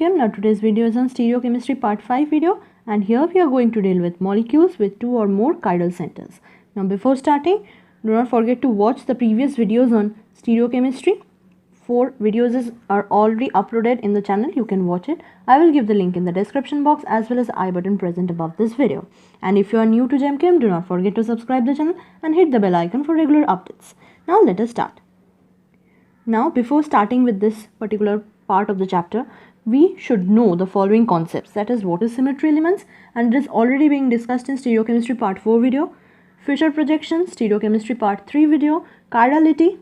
Chem. Now today's video is on Stereochemistry part 5 video, and here we are going to deal with molecules with 2 or more chiral centers. Now before starting, do not forget to watch the previous videos on Stereochemistry. 4 videos are already uploaded in the channel. You can watch it. I will give the link in the description box as well as the I button present above this video. And if you are new to GemChem, do not forget to subscribe the channel and hit the bell icon for regular updates. Now let us start. Now before starting with this particular part of the chapter, we should know the following concepts. That is, what is symmetry elements, and it is already being discussed in Stereochemistry part 4 video, Fisher projection, Stereochemistry part 3 video, chirality.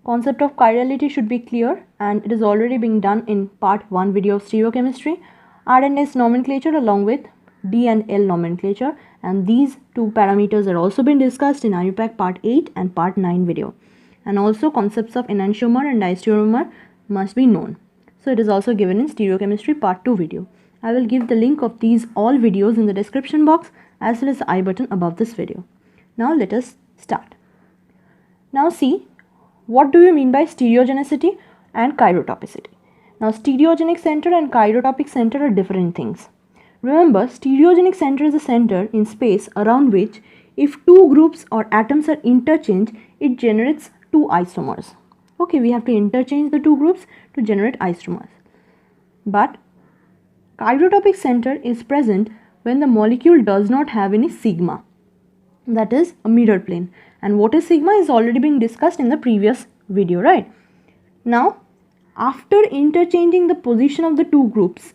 Concept of chirality should be clear, and it is already being done in part 1 video of Stereochemistry, R and S nomenclature along with D and L nomenclature, and these two parameters are also been discussed in IUPAC part 8 and part 9 video. And also concepts of enantiomer and diastereomer must be known. So it is also given in Stereochemistry part 2 video. I will give the link of these all videos in the description box as well as the I button above this video. Now let us start. Now see, what do you mean by stereogenicity and chirotopicity? Now stereogenic center and chirotopic center are different things. Remember, stereogenic center is a center in space around which if two groups or atoms are interchanged, it generates two isomers. Okay, we have to interchange the two groups to generate isomers. But chirotopic center is present when the molecule does not have any sigma. That is a mirror plane. And what is sigma is already being discussed in the previous video, right? Now, after interchanging the position of the two groups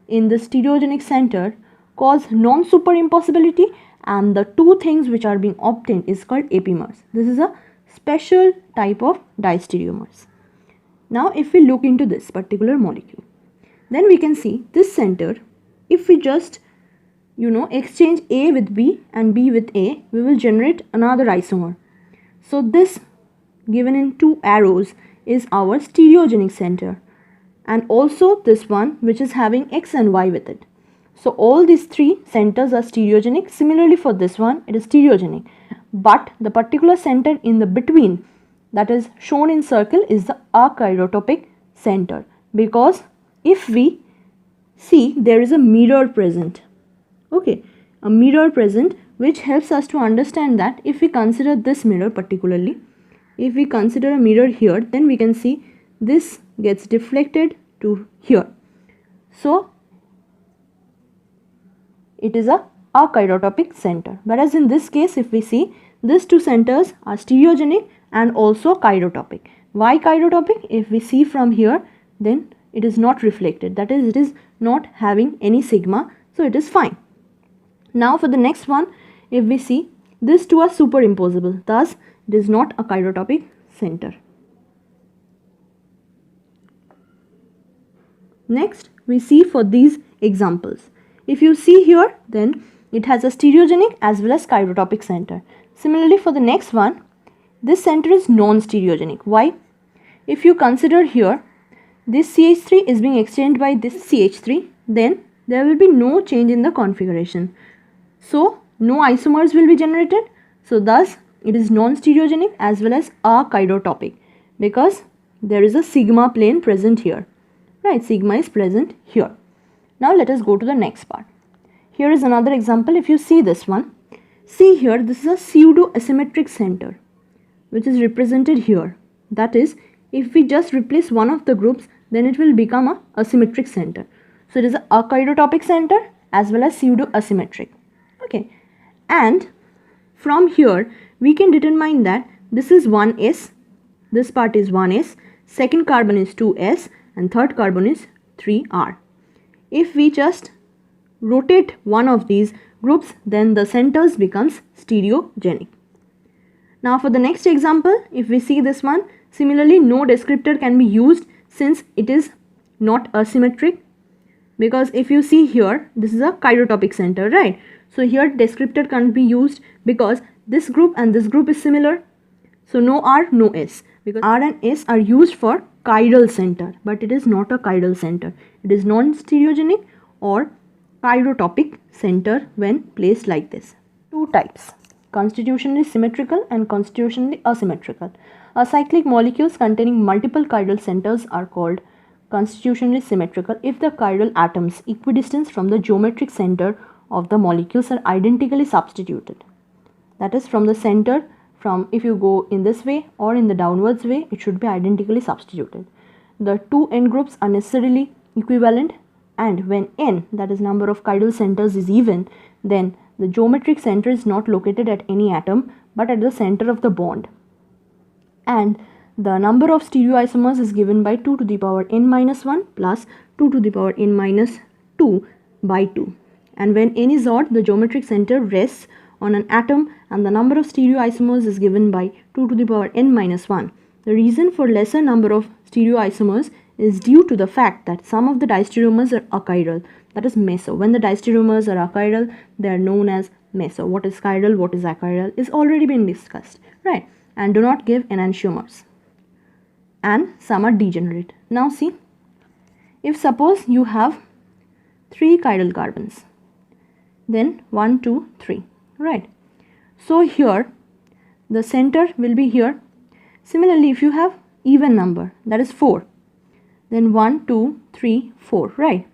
in the stereogenic center cause non-superimpossibility, and the two things which are being obtained is called epimers. This is a special type of diastereomers. Now if we look into this particular molecule, then we can see this center, if we just exchange A with B and B with A, we will generate another isomer. So this given in two arrows is our stereogenic center, and also this one which is having X and Y with it. So all these three centers are stereogenic. Similarly for this one, it is stereogenic. But the particular center in the between that is shown in circle is the achirotopic center, because if we see, there is a mirror present. Okay, a mirror present which helps us to understand that if we consider this mirror particularly, if we consider a mirror here, then we can see this gets deflected to here. So it is a achirotopic center. Whereas in this case, if we see, these two centers are stereogenic and also chirotopic. Why chirotopic? If we see from here, then it is not reflected. That is, it is not having any sigma, so it is fine. Now for the next one, if we see, these two are superimposable. Thus, it is not a chirotopic center. Next, we see for these examples. If you see here, then it has a stereogenic as well as chirotopic center. Similarly for the next one, this center is non-stereogenic. Why? If you consider here, this CH3 is being exchanged by this CH3, then there will be no change in the configuration. So no isomers will be generated. So thus it is non-stereogenic as well as achirotopic, because there is a sigma plane present here. Right, sigma is present here. Now let us go to the next part. Here is another example. If you see this one, see here, this is a pseudo-asymmetric center which is represented here. That is, if we just replace one of the groups, then it will become a asymmetric center. So it is a achirotopic center as well as pseudo-asymmetric. Okay, and from here we can determine that this is 1s, this part is 1s, second carbon is 2s, and third carbon is 3r. If we just rotate one of these groups, then the centers becomes stereogenic. Now for the next example, if we see this one, similarly no descriptor can be used since it is not asymmetric, because if you see here, this is a chirotopic center, right? So here descriptor can't be used because this group and this group is similar. So no R, no S, because R and S are used for chiral center, but it is not a chiral center. It is non-stereogenic or chirotopic center when placed like this. Two types: constitutionally symmetrical and constitutionally asymmetrical. Acyclic molecules containing multiple chiral centers are called constitutionally symmetrical if the chiral atoms equidistant from the geometric center of the molecules are identically substituted. That is, from the center, from if you go in this way or in the downwards way, it should be identically substituted. The two end groups are necessarily equivalent, and when n, that is number of chiral centers, is even, then the geometric center is not located at any atom but at the center of the bond. And the number of stereoisomers is given by 2 to the power n minus 1 plus 2 to the power n minus 2 by 2. And when n is odd, the geometric center rests on an atom and the number of stereoisomers is given by 2 to the power n minus 1. The reason for lesser number of stereoisomers is due to the fact that some of the diastereomers are achiral, that is meso. When the diastereomers are achiral, they are known as meso. What is chiral, what is achiral is already been discussed, right? And do not give enantiomers. And some are degenerate. Now see, if suppose you have 3 chiral carbons, then 1, 2, 3, right? So here the center will be here. Similarly, if you have even number, that is 4, then 1, 2, 3, 4, right?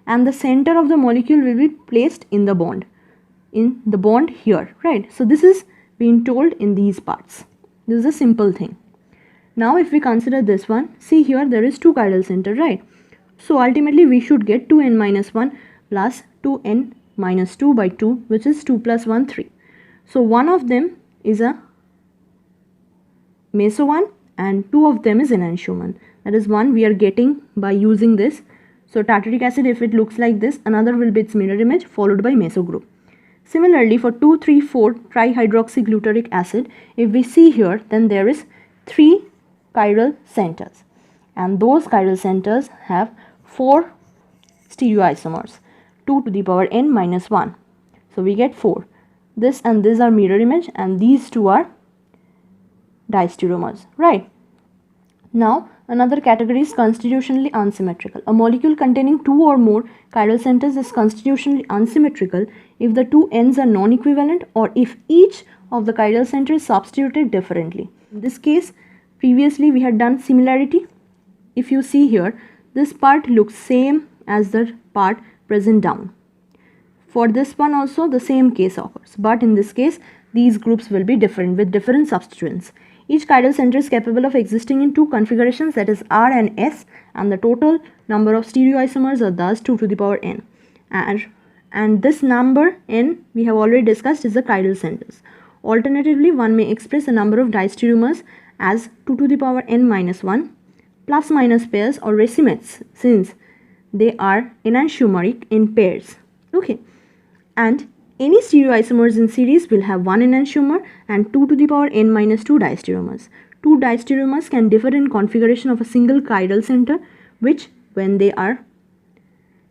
And the center of the molecule will be placed in the bond here, right? So this is being told in these parts. This is a simple thing. Now if we consider this one, see here there is 2 chiral center, right? So ultimately we should get 2n minus 1 plus 2n minus 2 by 2, which is 2 plus 1, 3. So one of them is a meso one and 2 of them is enantiomer. That is one we are getting by using this. So tartaric acid, if it looks like this, another will be its mirror image followed by meso group. Similarly, for 2, 3, 4 trihydroxyglutaric acid, if we see here, then there is 3 chiral centers, and those chiral centers have 4 stereoisomers, 2 to the power n minus 1. So we get 4. This and this are mirror image, and these two are diastereomers, right? Now another category is constitutionally unsymmetrical. A molecule containing 2 or more chiral centers is constitutionally unsymmetrical if the two ends are non-equivalent or if each of the chiral centers is substituted differently. In this case, previously we had done similarity. If you see here, this part looks same as the part present down. For this one also the same case occurs, but in this case these groups will be different with different substituents. Each chiral center is capable of existing in 2 configurations, that is R and S, and the total number of stereoisomers are thus 2 to the power n. And this number n we have already discussed is the chiral centers. Alternatively, one may express the number of diastereomers as 2 to the power n minus 1 plus minus pairs or racemates, since they are enantiomeric in pairs. Okay, and any stereoisomers in series will have 1 enantiomer and 2 to the power n minus 2 diastereomers. 2 diastereomers can differ in configuration of a single chiral center, which when they are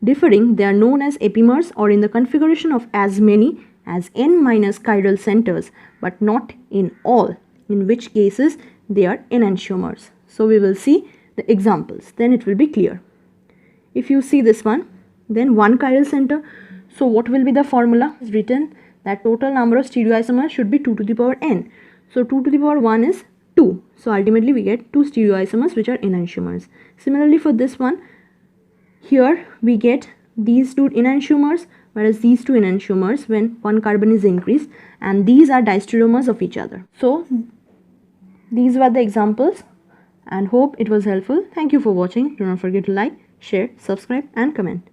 differing, they are known as epimers, or in the configuration of as many as n minus chiral centers, but not in all, in which cases they are enantiomers. So we will see the examples, then it will be clear. If you see this one, then 1 chiral center. So what will be the formula? Is written that total number of stereoisomers should be 2 to the power n. So 2 to the power 1 is 2. So ultimately we get 2 stereoisomers which are enantiomers. Similarly for this one, here we get these 2 enantiomers, whereas these 2 enantiomers when 1 carbon is increased, and these are diastereomers of each other. So these were the examples, and hope it was helpful. Thank you for watching. Do not forget to like, share, subscribe and comment.